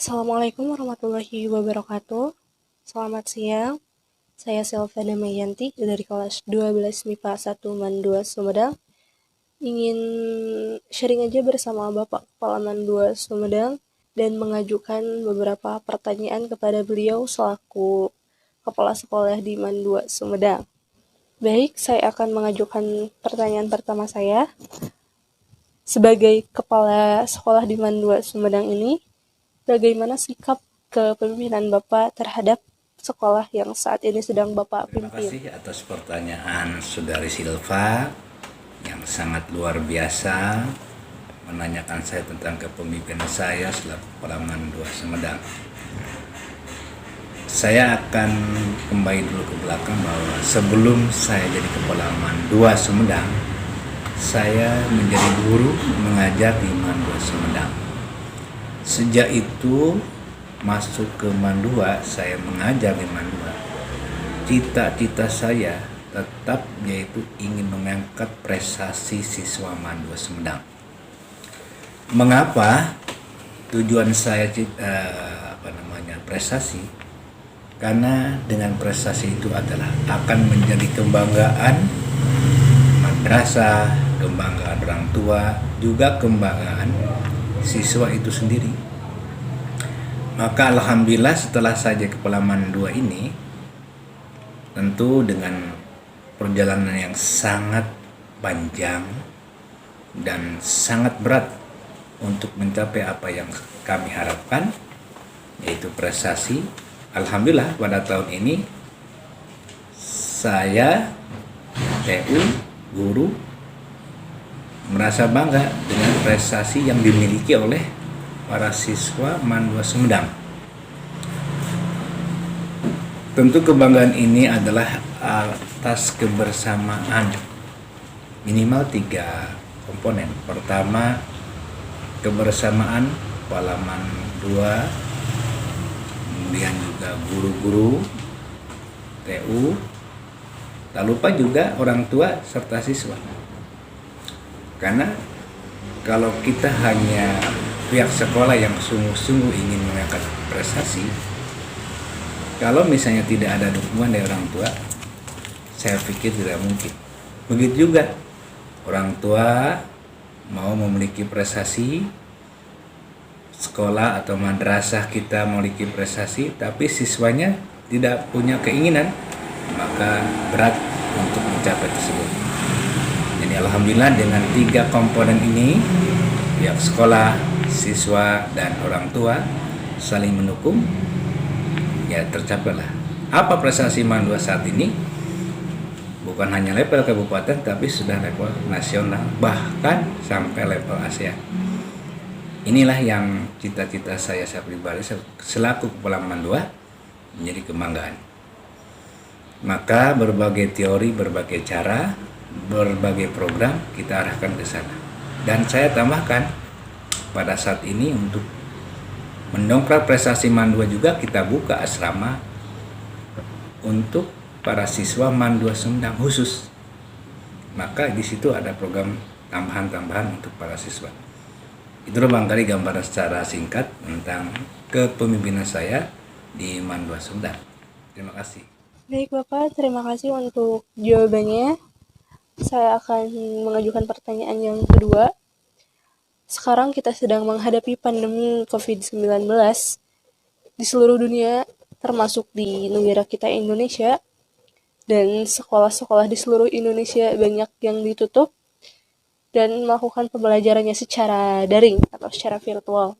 Assalamualaikum warahmatullahi wabarakatuh. Selamat siang. Saya Selva Damayanti dari kelas 12 MIPA 1 MAN 2 Sumedang. Ingin sharing aja bersama Bapak Kepala MAN 2 Sumedang dan mengajukan beberapa pertanyaan kepada beliau selaku Kepala Sekolah di MAN 2 Sumedang. Baik, saya akan mengajukan pertanyaan pertama saya. Sebagai Kepala Sekolah di MAN 2 Sumedang ini, bagaimana sikap kepemimpinan Bapak terhadap sekolah yang saat ini sedang Bapak Terima pimpin? kasih atas pertanyaan Saudari Silva yang sangat luar biasa menanyakan saya tentang kepemimpinan saya selaku Kepala MAN 2 Sumedang. Saya akan kembali dulu ke belakang bahwa sebelum saya jadi Kepala MAN 2 Sumedang, saya menjadi guru mengajar di MAN 2 Sumedang. Sejak itu masuk ke MAN 2, saya mengajar di MAN 2. Cita-cita saya tetap yaitu ingin mengangkat prestasi siswa MAN 2 Sumedang. Mengapa tujuan saya prestasi? Karena dengan prestasi itu adalah akan menjadi kebanggaan madrasah, kebanggaan orang tua, juga kebanggaan siswa itu sendiri. Maka alhamdulillah setelah saya Kepala MAN 2 ini, tentu dengan perjalanan yang sangat panjang dan sangat berat untuk mencapai apa yang kami harapkan, yaitu prestasi. Alhamdulillah pada tahun ini saya TU guru merasa bangga dengan prestasi yang dimiliki oleh para siswa MAN 2 Sumedang. Tentu kebanggaan ini adalah atas kebersamaan minimal 3 komponen. Pertama, kebersamaan Kepala MAN 2, kemudian juga guru-guru TU, tak lupa juga orang tua serta siswa. Karena kalau kita hanya pihak sekolah yang sungguh-sungguh ingin mengangkat prestasi, kalau misalnya tidak ada dukungan dari orang tua, saya pikir tidak mungkin. Begitu juga orang tua mau memiliki prestasi, sekolah atau madrasah kita memiliki prestasi, tapi siswanya tidak punya keinginan, maka berat untuk mencapai tersebut. Jadi alhamdulillah dengan 3 komponen ini, pihak sekolah, siswa, dan orang tua saling mendukung, ya tercapailah. Apa prestasi MAN 2 saat ini? Bukan hanya level kabupaten, tapi sudah level nasional, bahkan sampai level ASEAN. Inilah yang cita-cita saya pribadi selaku Kepala MAN 2 menjadi kebanggaan. Maka berbagai teori, berbagai cara, berbagai program kita arahkan ke sana. Dan saya tambahkan pada saat ini untuk mendongkrak prestasi MAN 2 juga kita buka asrama untuk para siswa MAN 2 Sumedang khusus. Maka di situ ada program tambahan-tambahan untuk para siswa. Itulah barangkali gambaran secara singkat tentang kepemimpinan saya di MAN 2 Sumedang. Terima kasih. Baik Bapak, terima kasih untuk jawabannya. Saya akan mengajukan pertanyaan yang kedua. Sekarang kita sedang menghadapi pandemi COVID-19 di seluruh dunia, termasuk di negara kita Indonesia, dan sekolah-sekolah di seluruh Indonesia banyak yang ditutup dan melakukan pembelajarannya secara daring atau secara virtual.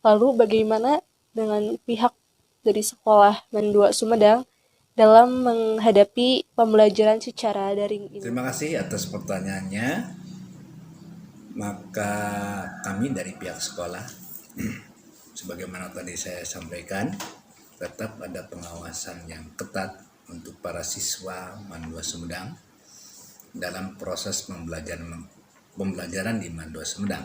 Lalu bagaimana dengan pihak dari sekolah MAN 2 Sumedang dalam menghadapi pembelajaran secara daring ini? Terima kasih atas pertanyaannya. Maka kami dari pihak sekolah, sebagaimana tadi saya sampaikan, tetap ada pengawasan yang ketat untuk para siswa MAN 2 Sumedang dalam proses pembelajaran di MAN 2 Sumedang.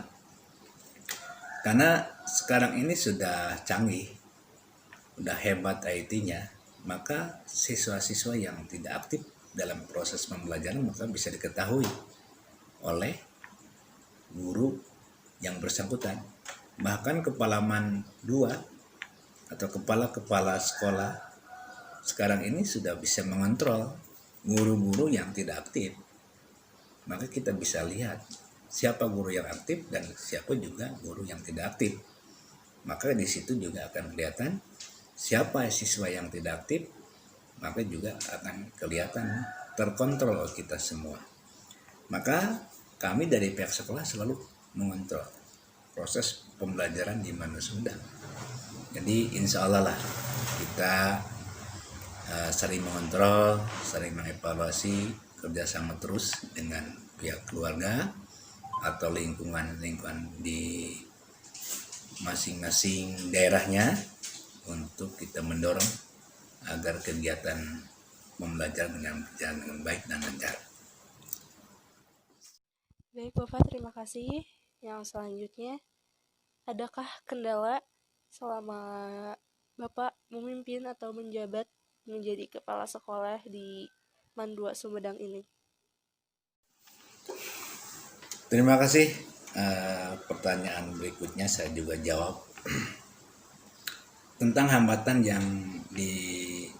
Karena sekarang ini sudah canggih, sudah hebat IT-nya, maka siswa-siswa yang tidak aktif dalam proses pembelajaran maka bisa diketahui oleh guru yang bersangkutan. Bahkan kepala man 2 atau kepala-kepala sekolah sekarang ini sudah bisa mengontrol guru-guru yang tidak aktif. Maka kita bisa lihat siapa guru yang aktif dan siapa juga guru yang tidak aktif. Maka di situ juga akan kelihatan siapa siswa yang tidak aktif, maka juga akan kelihatan terkontrol oleh kita semua. Maka kami dari pihak sekolah selalu mengontrol proses pembelajaran di Mandu Sumedang. Jadi insya Allah lah kita sering mengontrol, sering mengevaluasi, kerjasama terus dengan pihak keluarga atau lingkungan di masing-masing daerahnya untuk kita mendorong agar kegiatan pembelajaran berjalan dengan baik dan lancar. Baik Bapak, terima kasih. Yang selanjutnya, adakah kendala selama Bapak memimpin atau menjabat menjadi kepala sekolah di Man 2 Sumedang ini? Terima kasih. Pertanyaan berikutnya saya juga jawab. Tentang hambatan yang dimiliki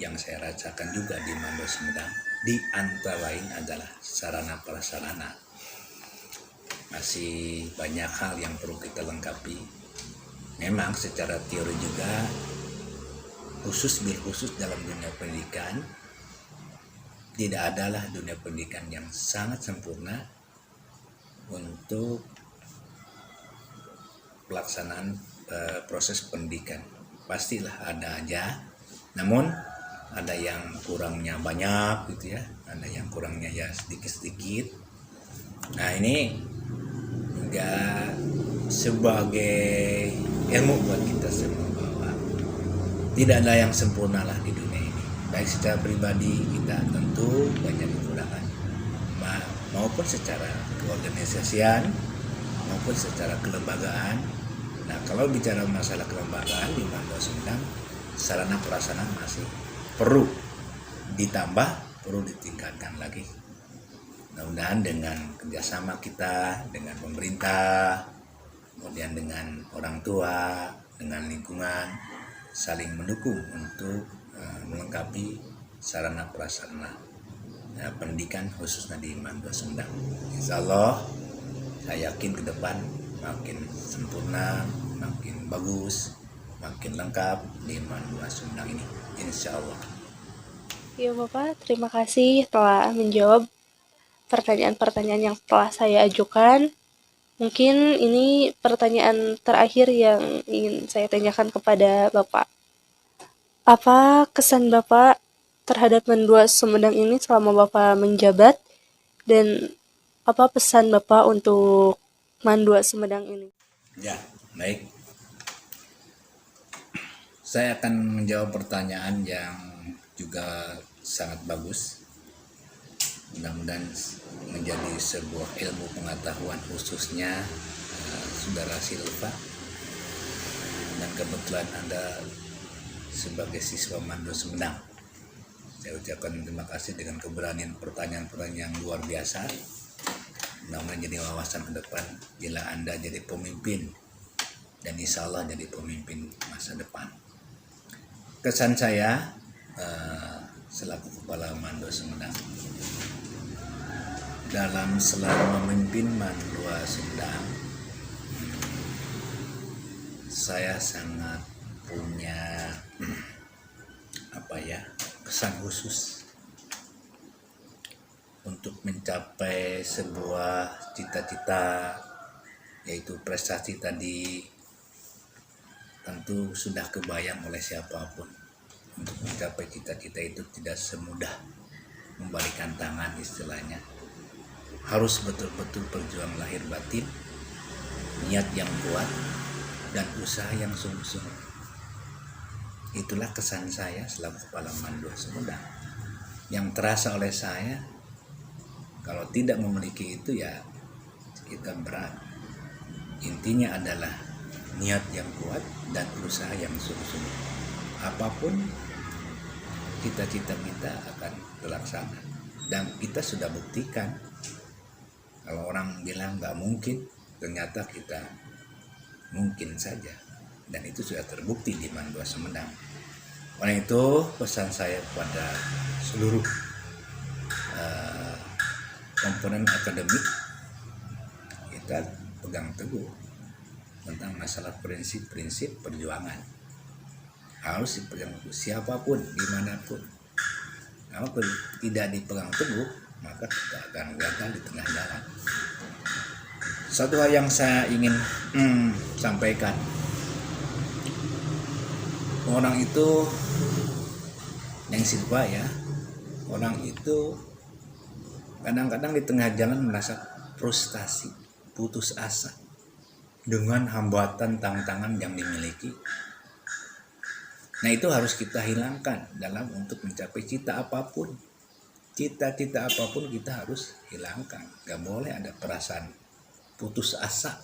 yang saya rasakan juga di Man 2 Sumedang, di antara lain adalah sarana prasarana. Masih banyak hal yang perlu kita lengkapi. Memang secara teori juga khusus dalam dunia pendidikan, tidak adalah dunia pendidikan yang sangat sempurna untuk pelaksanaan proses pendidikan. Pastilah ada aja, namun ada yang kurangnya banyak gitu ya, ada yang kurangnya ya sedikit-sedikit. Nah ini juga sebagai ilmu buat kita semua bahwa tidak ada yang sempurna lah di dunia ini. Baik secara pribadi kita tentu banyak kekurangan, maupun secara keorganisasian maupun secara kelembagaan. Nah kalau bicara masalah kelembagaan di Man 2 Sumedang, sarana prasarana masih perlu ditambah, perlu ditingkatkan lagi. Mudah-mudahan dengan kerjasama kita dengan pemerintah, kemudian dengan orang tua, dengan lingkungan, saling mendukung untuk melengkapi sarana prasarana pendidikan khususnya di Man 2 Sumedang. Insya Allah saya yakin ke depan makin sempurna, makin bagus, makin lengkap di Man 2 Sumedang ini. Insya Allah. Ya Bapak, terima kasih telah menjawab pertanyaan-pertanyaan yang telah saya ajukan. Mungkin ini pertanyaan terakhir yang ingin saya tanyakan kepada Bapak. Apa kesan Bapak terhadap Man 2 Sumedang ini selama Bapak menjabat, dan apa pesan Bapak untuk Man 2 Sumedang ini? Ya, baik. Saya akan menjawab pertanyaan yang juga sangat bagus. Mudah-mudahan menjadi sebuah ilmu pengetahuan khususnya Saudara Silva. Dan kebetulan Anda sebagai siswa Man 2 Sumedang. Saya ucapkan terima kasih dengan keberanian pertanyaan-pertanyaan yang luar biasa. Mudah-mudahan jadi wawasan ke depan bila Anda jadi pemimpin, dan insya Allah jadi pemimpin masa depan. Kesan saya selaku kepala Man 2 Sumedang dalam selama memimpin Man 2 Sumedang, saya sangat punya kesan khusus untuk mencapai sebuah cita-cita, yaitu prestasi tadi. Tentu sudah kebayang oleh siapapun, untuk mencapai cita-cita itu tidak semudah membalikan tangan istilahnya. Harus betul-betul berjuang lahir batin, niat yang kuat, dan usaha yang sungguh-sungguh. Itulah kesan saya selaku kepala Man 2 Sumedang. Yang terasa oleh saya, kalau tidak memiliki itu ya kita berat. Intinya adalah niat yang kuat dan usaha yang sungguh-sungguh. Apapun cita-cita kita akan terlaksana. Dan kita sudah buktikan. Kalau orang bilang nggak mungkin, ternyata kita Mungkin saja. Dan itu sudah terbukti di Mandua Sumedang. Oleh itu pesan saya kepada seluruh komponen akademik, kita pegang teguh tentang masalah prinsip-prinsip perjuangan. Harus dipegang teguh siapapun, dimanapun. Kalau tidak dipegang teguh, maka kita akan gagal di tengah jalan. Satu hal yang saya ingin sampaikan, orang itu yang silpa ya, orang itu kadang-kadang di tengah jalan merasa frustasi, putus asa dengan hambatan tantangan yang dimiliki. Nah, itu harus kita hilangkan dalam untuk mencapai cita-cita apapun kita harus hilangkan. Gak boleh ada perasaan putus asa,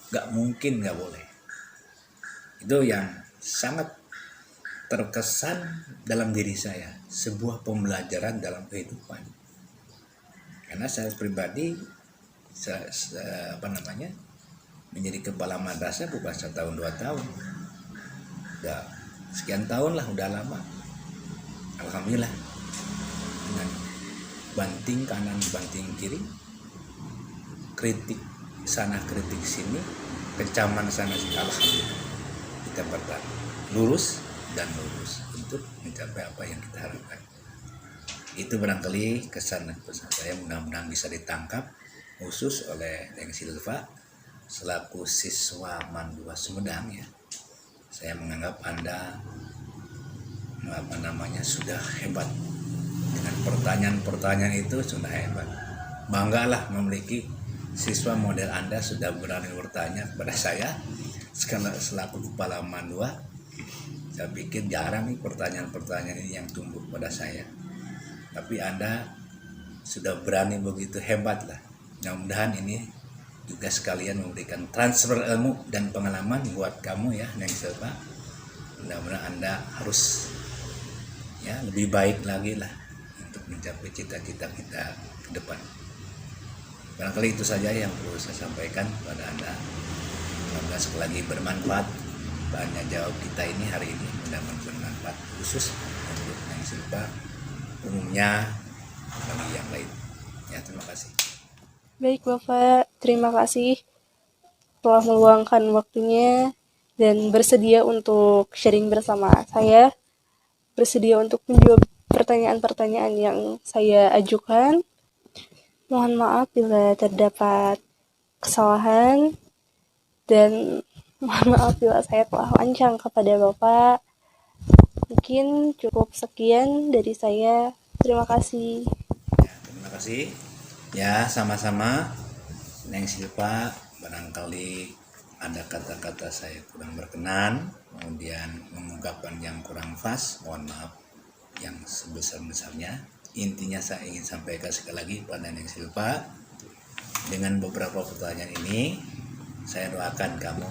gak mungkin, gak boleh. Itu yang sangat terkesan dalam diri saya, sebuah pembelajaran dalam kehidupan. Karena saya pribadi menjadi kepala madrasah bukan 1 tahun 2 tahun, udah sekian tahun lah, udah lama. Alhamdulillah, dengan banting kanan banting kiri, kritik sana kritik sini, kecaman sana sini, alhamdulillah kita bertahan lurus untuk mencapai apa yang kita harapkan. Itu barangkali kesan dan pesan saya, mudah-mudahan bisa ditangkap khusus oleh Neng Silva selaku siswa Mandua Sumedang ya. Saya menganggap Anda sudah hebat dengan pertanyaan-pertanyaan itu, sudah hebat. Banggalah memiliki siswa model Anda, sudah berani bertanya kepada saya selaku kepala Mandua. Saya pikir jarang nih pertanyaan-pertanyaan ini yang tumbuh pada saya, tapi Anda sudah berani, begitu hebat lah. Mudah-mudahan ini juga sekalian memberikan transfer ilmu dan pengalaman buat kamu ya, Neng Silva. Mudah-mudahan Anda harus ya lebih baik lagi lah untuk mencapai cita-cita kita ke depan. Barangkali itu saja yang perlu saya sampaikan kepada Anda. Semoga sekali lagi bermanfaat. Tanya jawab kita ini hari ini mudah-mudahan bermanfaat khusus untuk Neng Silva, umumnya bagi yang lain. Ya, terima kasih. Baik Bapak, terima kasih telah meluangkan waktunya dan bersedia untuk sharing bersama saya, bersedia untuk menjawab pertanyaan-pertanyaan yang saya ajukan. Mohon maaf bila terdapat kesalahan dan mohon maaf bila saya telah lancang kepada Bapak. Mungkin cukup sekian dari saya. Terima kasih. Ya, terima kasih. Ya, sama-sama Neng Silva. Barangkali ada kata-kata saya kurang berkenan, kemudian mengungkapkan yang kurang pas, mohon maaf yang sebesar-besarnya. Intinya saya ingin sampaikan sekali lagi pada Neng Silva, dengan beberapa pertanyaan ini saya doakan kamu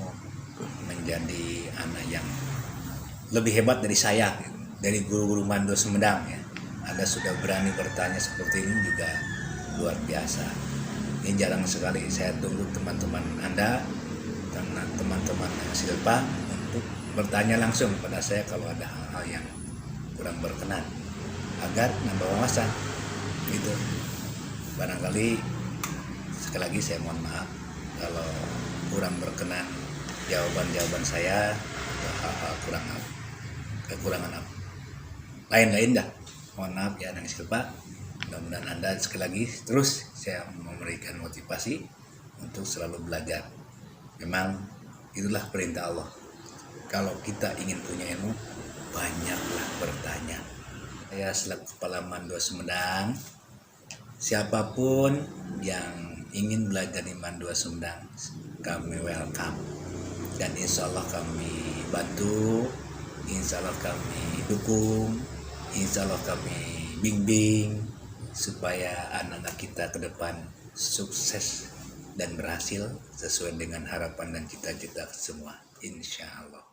menjadi anak yang lebih hebat dari saya, dari guru-guru Mandua Sumedang ya. Anda sudah berani bertanya seperti ini juga luar biasa. Ini jarang sekali. Saya tunggu teman-teman Anda, teman-teman Silva untuk bertanya langsung pada saya kalau ada hal-hal yang kurang berkenan, agar nambah wawasan gitu. Barangkali sekali lagi saya mohon maaf kalau kurang berkenan jawaban-jawaban saya atau hal-hal kekurangan apa lain-lain dah, mohon maaf ya Neng Silva. Mudah-mudahan Anda sekali lagi terus saya memberikan motivasi untuk selalu belajar. Memang itulah perintah Allah, kalau kita ingin punya ilmu banyaklah bertanya. Saya selaku kepala Mandua Sumedang, siapapun yang ingin belajar di Mandua Sumedang, kami welcome. Dan insya Allah kami bantu, insya Allah kami dukung, insya Allah kami bimbing supaya anak-anak kita ke depan sukses dan berhasil sesuai dengan harapan dan cita-cita semua, insya Allah.